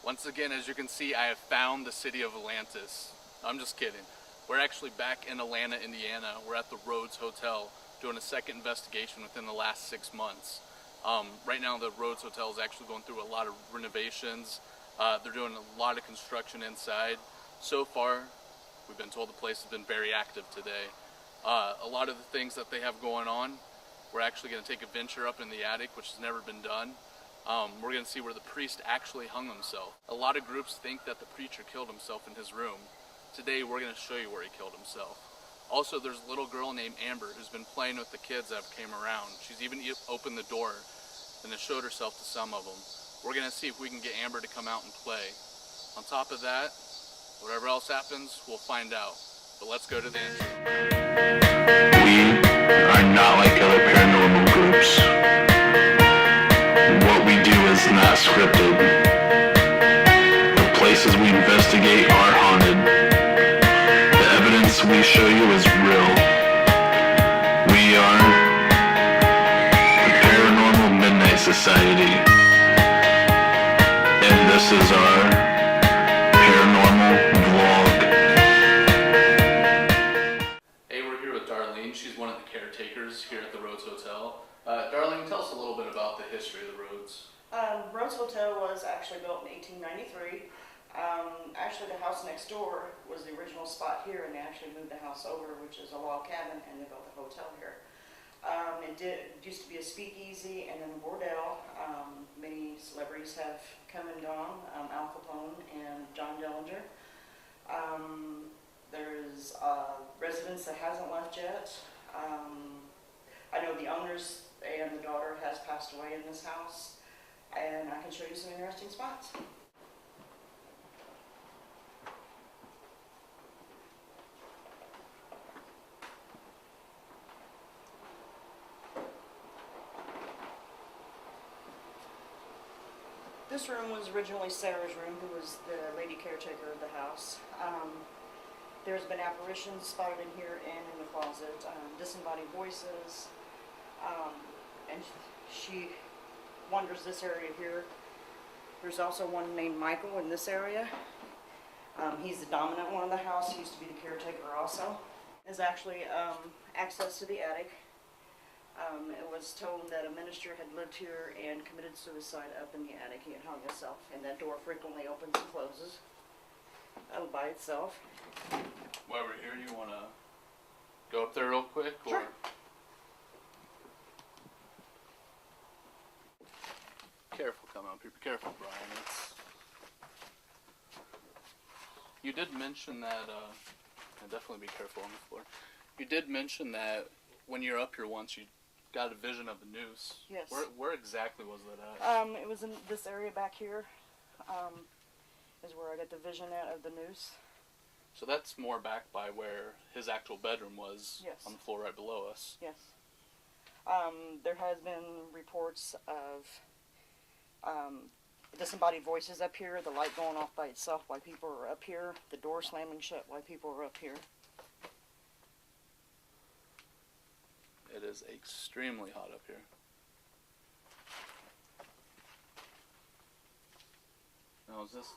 Once again, as you can see, I have found the city of Atlantis. I'm just kidding. We're actually back in Atlanta, Indiana. We're at the Rhodes Hotel doing a second investigation within the last 6 months. Right now the Rhodes Hotel is actually going through a lot of renovations. They're doing a lot of construction inside. So far, we've been told the place has been very active today. A lot of the things that they have going on, we're actually going to take a venture up in the attic, which has never been done. We're going to see where the priest actually hung himself. A lot of groups think that the preacher killed himself in his room. Today we're going to show you where he killed himself. Also, there's a little girl named Amber who's been playing with the kids that came around. She's even opened the door and has showed herself to some of them. We're going to see if we can get Amber to come out and play. On top of that, whatever else happens, we'll find out. But let's go to the intro. We are not like other paranormal groups. What we do is not scripted. The places we investigate are haunted. The evidence we show you is real. We are the Paranormal Midnight Society. And this is our paranormal vlog. Hey, we're here with Darlene. She's one of the caretakers here at the Rhodes Hotel. Darlene, tell us a little bit about the history of the Rhodes. Rhodes Hotel was actually built in 1893. Actually, the house next door was the original spot here, and they actually moved the house over, which is a log cabin, and they built the hotel here. It used to be a speakeasy and then a bordel. Many celebrities have come and gone, Al Capone and John Dillinger. There's a residence that hasn't left yet. I know the owners and the daughter has passed away in this house, and I can show you some interesting spots. This room was originally Sarah's room, who was the lady caretaker of the house. There's been apparitions spotted in here and in the closet, disembodied voices, and she wanders this area here. There's also one named Michael in this area. He's the dominant one of the house. He used to be the caretaker also. There's actually access to the attic. It was told that a minister had lived here and committed suicide up in the attic. He had hung himself, and that door frequently opens and closes by itself. While we're here, you want to go up there real quick? Or? Sure. Careful coming up here. Be careful, Brian. You did mention that, and definitely be careful on the floor. You did mention that when you're up here once, you got a vision of the noose. Yes. Where exactly was that at? It was in this area back here. Is where I got the vision of the noose. So that's more back by where his actual bedroom was. Yes. On the floor right below us. Yes. There has been reports of disembodied voices up here, the light going off by itself while people are up here, the door slamming shut while people are up here. It is extremely hot up here. Now, is this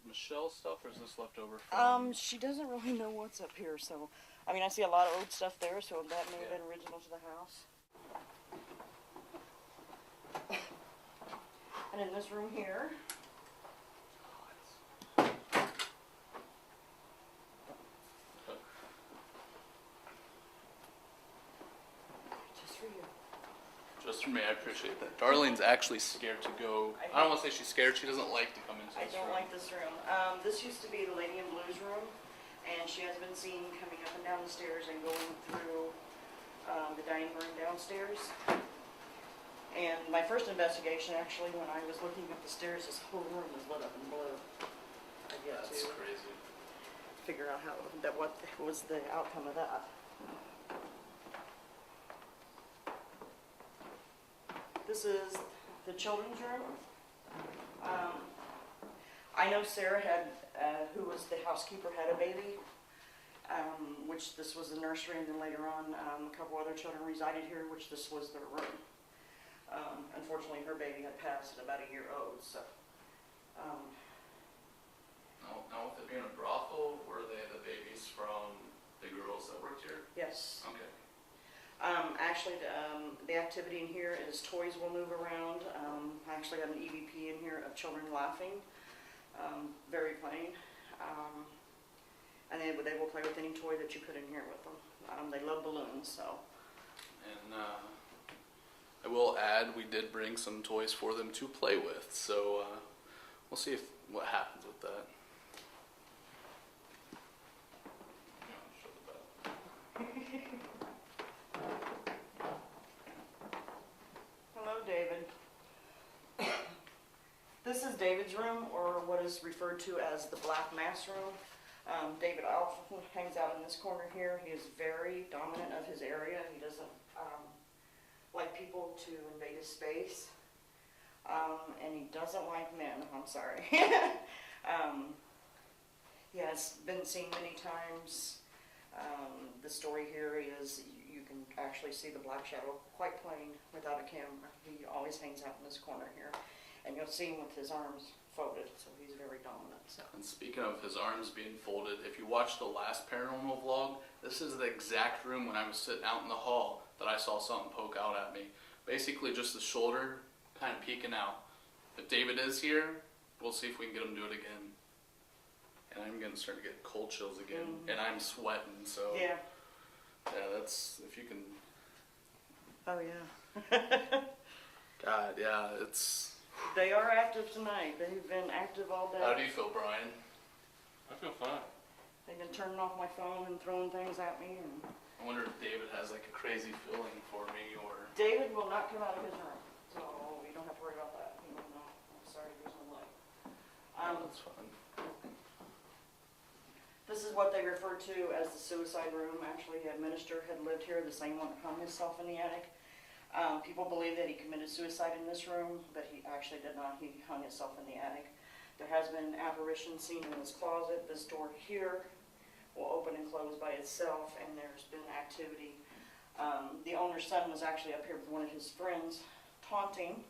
Michelle's stuff, or is this left over from... She doesn't really know what's up here, so... I mean, I see a lot of old stuff there, so that may have been original to the house. And in this room here... Just for you. Just for me, I appreciate that. Darlene's actually scared to go... I don't want to say she's scared, she doesn't like to come into this room. I don't like this room. This used to be the Lady in Blue's room, and she has been seen coming up and down the stairs and going through the dining room downstairs. And my first investigation, actually, when I was looking up the stairs, this whole room was lit up in blue. That's crazy. Figure out what was the outcome of that. This is the children's room. I know Sarah had, who was the housekeeper, had a baby, which this was the nursery, and then later on a couple other children resided here, which this was their room. Unfortunately, her baby had passed at about a year old, so Now, with it being a brothel, were they the babies from the girls that worked here? Yes. Okay. Actually, the activity in here is toys will move around. I actually have an EVP in here of children laughing, very plain. And they will play with any toy that you put in here with them. They love balloons, so. And I will add, we did bring some toys for them to play with, so we'll see what happens with that. Show the bed. Hello, David. This is David's room, or what is referred to as the Black Mass room. David often hangs out in this corner here. He is very dominant of his area. He doesn't like people to invade his space. And he doesn't like men, I'm sorry. He has been seen many times. The story here is you can actually see the black shadow quite plain without a camera. He always hangs out in this corner here. And you'll see him with his arms folded, so he's very dominant. So. And speaking of his arms being folded, if you watched the last paranormal vlog, this is the exact room when I was sitting out in the hall that I saw something poke out at me. Basically just the shoulder kind of peeking out. If David is here, we'll see if we can get him to do it again. And I'm starting to get cold chills again, and I'm sweating, so. Yeah. Yeah, that's, if you can. Oh, yeah. God, yeah, it's. They are active tonight. They've been active all day. How do you feel, Brian? I feel fine. They've been turning off my phone and throwing things at me. And I wonder if David has like a crazy feeling for me, or. David will not come out of his room, so you don't have to worry about that. He will not. I'm sorry, there's no light. That's fun. This is what they refer to as the suicide room. Actually, a minister had lived here, the same one that hung himself in the attic. People believe that he committed suicide in this room, but he actually did not. He hung himself in the attic. There has been apparitions seen in this closet. This door here will open and close by itself, and there's been activity. The owner's son was actually up here with one of his friends taunting,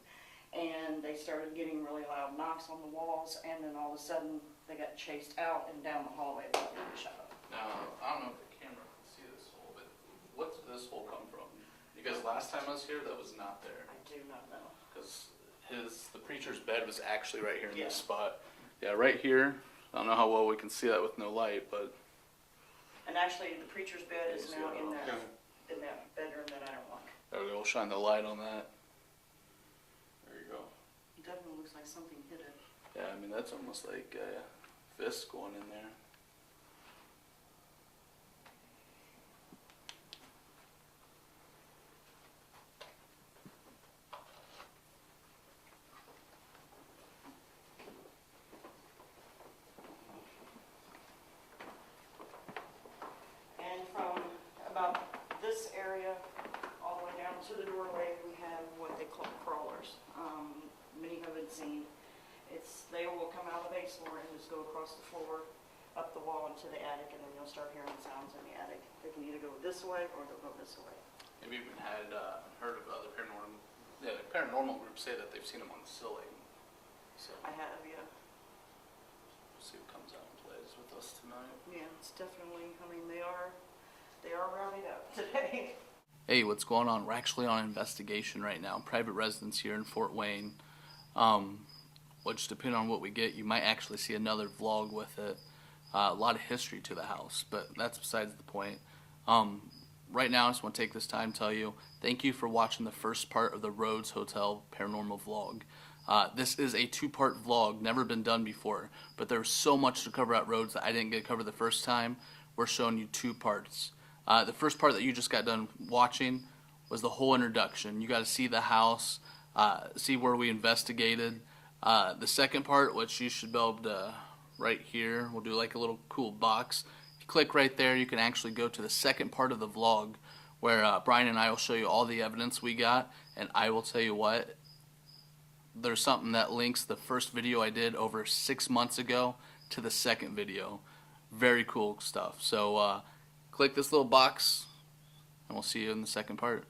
and they started getting really loud knocks on the walls, and then all of a sudden they got chased out and down the hallway without being shut up. Now, I don't know if the camera can see this hole, but what did this hole come from? Because last time I was here, that was not there. I do not know. Because the preacher's bed was actually right here in Yeah. this spot. Yeah, right here. I don't know how well we can see that with no light, but. And actually, the preacher's bed is now in Yeah. that bedroom that I don't like. There we go. We'll shine the light on that. There you go. It definitely looks like something hit it. Yeah, I mean that's almost like a fist going in there. And from about this area all the way down to the doorway, we have what they call crawlers. Many have been seen. They will come out of the base floor and just go across the floor, up the wall into the attic, and then you'll start hearing sounds in the attic. They can either go this way or they'll go this way. Have you even heard of other paranormal groups say that they've seen them on the ceiling? So I have, yeah. we'll see what comes out and plays with us tonight. Yeah, it's definitely, I mean, they are rowdied up today. Hey, what's going on? We're actually on investigation right now. Private residence here in Fort Wayne. Which, depending on what we get, you might actually see another vlog with it. A lot of history to the house, but that's besides the point. Right now, I just want to take this time to tell you, thank you for watching the first part of the Rhodes Hotel paranormal vlog. This is a two-part vlog, never been done before, but there's so much to cover at Rhodes that I didn't get to cover the first time. We're showing you two parts. The first part that you just got done watching was the whole introduction. You got to see the house, see where we investigated. The second part, which you should be able to, right here, we'll do like a little cool box. If you click right there, you can actually go to the second part of the vlog where Brian and I will show you all the evidence we got, and I will tell you what, there's something that links the first video I did over 6 months ago to the second video. Very cool stuff. So click this little box, and we'll see you in the second part.